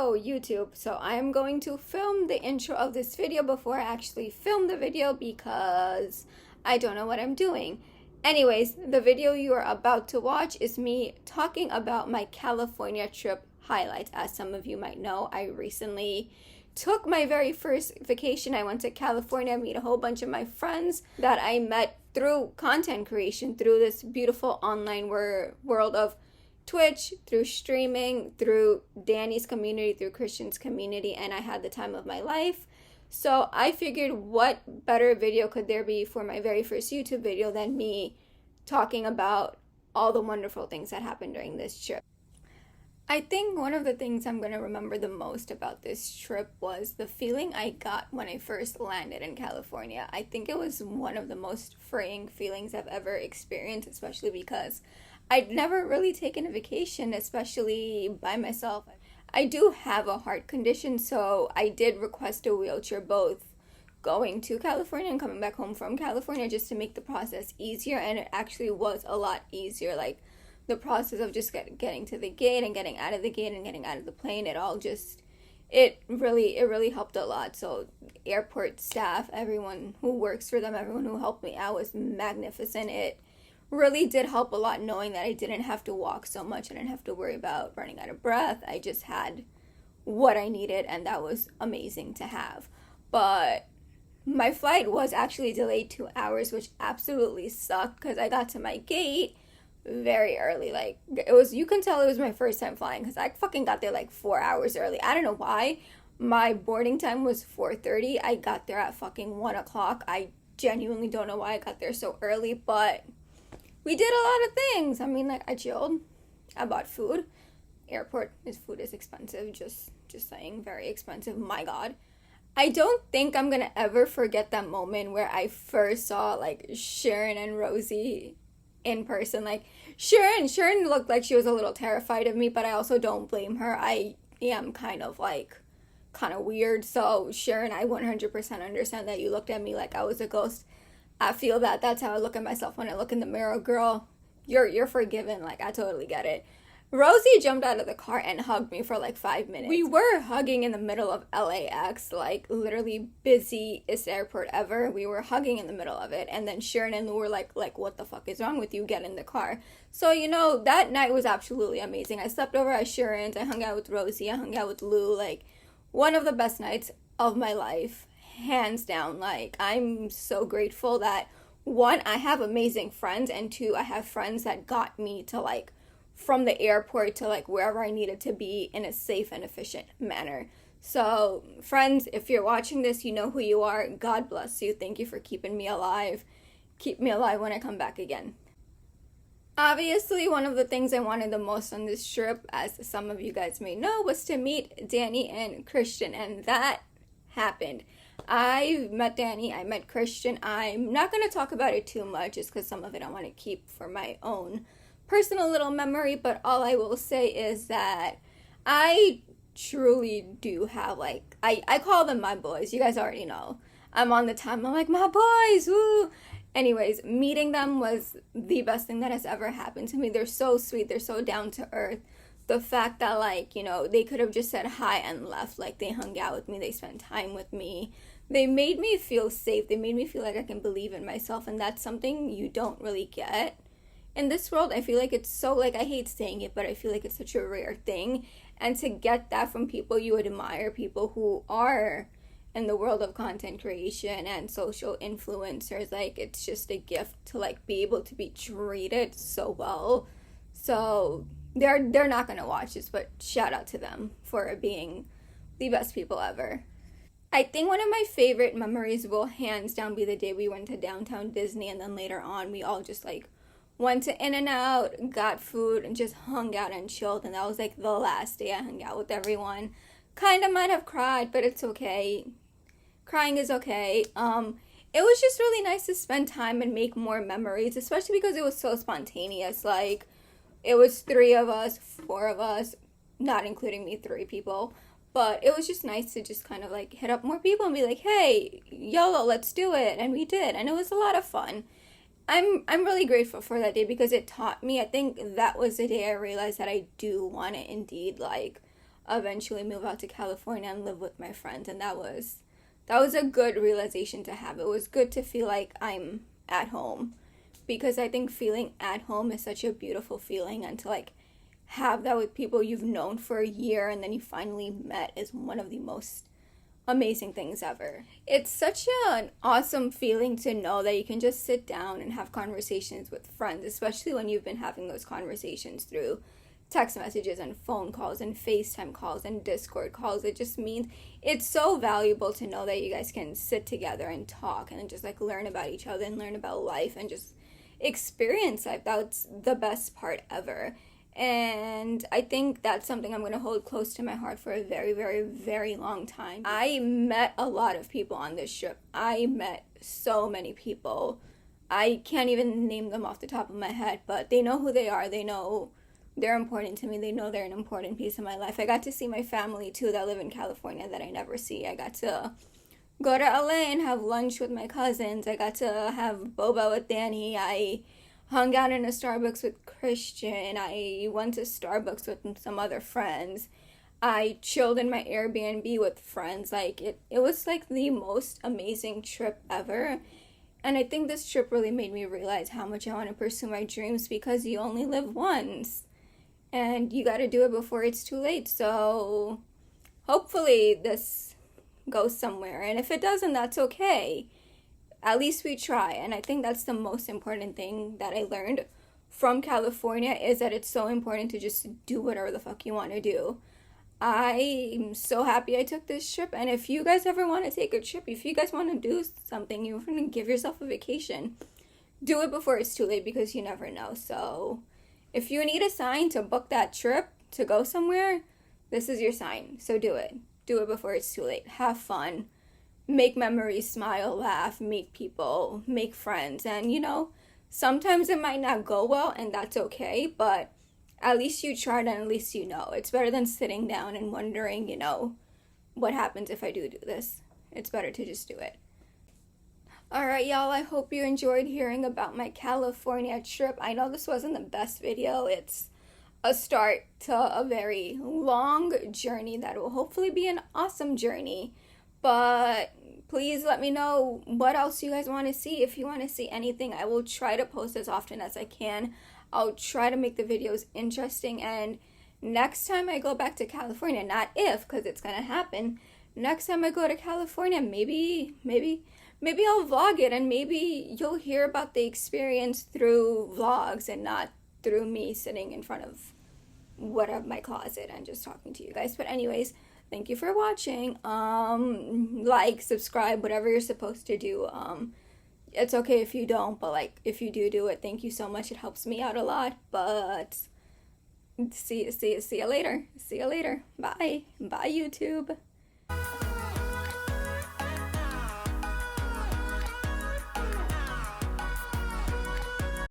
Hello YouTube. So I am going to film the intro of this video before I actually film the video because I don't know what I'm doing. Anyways, the video you are about to watch is me talking about my California trip highlights. As some of you might know, I recently took my very first vacation. I went to California, meet a whole bunch of my friends that I met through content creation, through this beautiful online world of Twitch, through streaming, through Danny's community, through Christian's community, and I had the time of my life. So I figured, what better video could there be for my very first YouTube video than me talking about all the wonderful things that happened during this trip. I think one of the things I'm going to remember the most about this trip was the feeling I got when I first landed in California. I think it was one of the most freeing feelings I've ever experienced, especially because I'd never really taken a vacation, especially by myself. I do have a heart condition, so I did request a wheelchair both going to California and coming back home from California just to make the process easier, and it actually was a lot easier. Like, the process of just getting to the gate and getting out of the gate and getting out of the plane, it really helped a lot. So airport staff, everyone who works for them, everyone who helped me out was magnificent. It really did help a lot knowing that I didn't have to walk so much. I didn't have to worry about running out of breath. I just had what I needed, and that was amazing to have. But my flight was actually delayed 2 hours, which absolutely sucked because I got to my gate very early. Like, it was, you can tell it was my first time flying because I fucking got there like 4 hours early. I don't know why. My boarding time was 4:30. I got there at fucking 1 o'clock. I genuinely don't know why I got there so early, but we did a lot of things. I mean, like, I chilled. I bought food. Food is expensive. Just saying, very expensive. My God. I don't think I'm gonna ever forget that moment where I first saw, like, Sharon and Rosie in person. Like, Sharon looked like she was a little terrified of me, but I also don't blame her. I am kind of weird. So Sharon, I 100% understand that you looked at me like I was a ghost. I feel that that's how I look at myself when I look in the mirror. Girl, you're forgiven. Like, I totally get it. Rosie jumped out of the car and hugged me for like 5 minutes. We were hugging in the middle of LAX, like literally busiest airport ever. We were hugging in the middle of it, and then Sharon and Lou were like, what the fuck is wrong with you? Get in the car. So, that night was absolutely amazing. I slept over at Sharon's. I hung out with Rosie. I hung out with Lou. Like, one of the best nights of my life. Hands down. Like, I'm so grateful that, one, I have amazing friends, and two, I have friends that got me to, like, from the airport to, like, wherever I needed to be in a safe and efficient manner. So, friends, if you're watching this, you know who you are. God bless you. Thank you for keeping me alive. Keep me alive when I come back again. Obviously, one of the things I wanted the most on this trip, as some of you guys may know, was to meet Danny and Christian, and that happened. I met Danny, I met Christian. I'm not going to talk about it too much just because some of it I want to keep for my own personal little memory, but all I will say is that I truly do have, like, I call them my boys. You guys already know. I'm on the time. I'm like, my boys, woo! Anyways, meeting them was the best thing that has ever happened to me. They're so sweet. They're so down to earth. The fact that, like, they could have just said hi and left. Like, they hung out with me. They spent time with me. They made me feel safe. They made me feel like I can believe in myself. And that's something you don't really get in this world. I feel like it's so, like, I hate saying it, but I feel like it's such a rare thing. And to get that from people you admire, people who are in the world of content creation and social influencers, like, it's just a gift to, like, be able to be treated so well. So they're not gonna watch this, but shout out to them for being the best people ever. I think one of my favorite memories will hands down be the day we went to downtown Disney, and then later on we all just, like, went to In-N-Out, got food, and just hung out and chilled. And that was, like, the last day I hung out with everyone. Kind of might have cried, but it's okay. Crying is okay. It was just really nice to spend time and make more memories, especially because it was so spontaneous. Like, it was 3 of us, 4 of us, not including me, 3 people. But it was just nice to just kind of, like, hit up more people and be like, hey, YOLO, let's do it. And we did. And it was a lot of fun. I'm really grateful for that day because it taught me. I think that was the day I realized that I do want to indeed, like, eventually move out to California and live with my friends. And that was a good realization to have. It was good to feel like I'm at home, because I think feeling at home is such a beautiful feeling, and to like have that with people you've known for a year and then you finally met is one of the most amazing things ever. It's such an awesome feeling to know that you can just sit down and have conversations with friends, especially when you've been having those conversations through text messages and phone calls and FaceTime calls and Discord calls. It just means it's so valuable to know that you guys can sit together and talk and just like learn about each other and learn about life and just experience life. That's the best part ever. And I think that's something I'm going to hold close to my heart for a very, very, very long time. I met a lot of people on this trip. I met so many people. I can't even name them off the top of my head, but they know who they are. They know they're important to me. They know they're an important piece of my life. I got to see my family too that live in California that I never see. I got to go to LA and have lunch with my cousins. I got to have boba with Danny. I hung out in a Starbucks with Christian. I went to Starbucks with some other friends. I chilled in my Airbnb with friends. Like it was like the most amazing trip ever. And I think this trip really made me realize how much I want to pursue my dreams, because you only live once and you got to do it before it's too late. So hopefully this goes somewhere. And if it doesn't, that's okay. At least we try. And I think that's the most important thing that I learned from California, is that it's so important to just do whatever the fuck you want to do. I'm so happy I took this trip. And if you guys ever want to take a trip, if you guys want to do something, you want to give yourself a vacation, do it before it's too late, because you never know. So if you need a sign to book that trip to go somewhere, this is your sign. So do it. Do it before it's too late. Have fun. Make memories, smile, laugh, meet people, make friends. And, you know, sometimes it might not go well, and that's okay, but at least you tried and at least you know. It's better than sitting down and wondering, you know, what happens if I do this. It's better to just do it. Alright, y'all, I hope you enjoyed hearing about my California trip. I know this wasn't the best video. It's a start to a very long journey that will hopefully be an awesome journey. But please let me know what else you guys want to see. If you want to see anything, I will try to post as often as I can. I'll try to make the videos interesting. And next time I go back to California, not if, because it's going to happen. Next time I go to California, maybe I'll vlog it, and maybe you'll hear about the experience through vlogs and not through me sitting in front of my closet and just talking to you guys. But anyways, thank you for watching. Like, subscribe, whatever you're supposed to do. It's okay if you don't, but like if you do it, thank you so much. It helps me out a lot. But see you later. Bye. Bye, YouTube.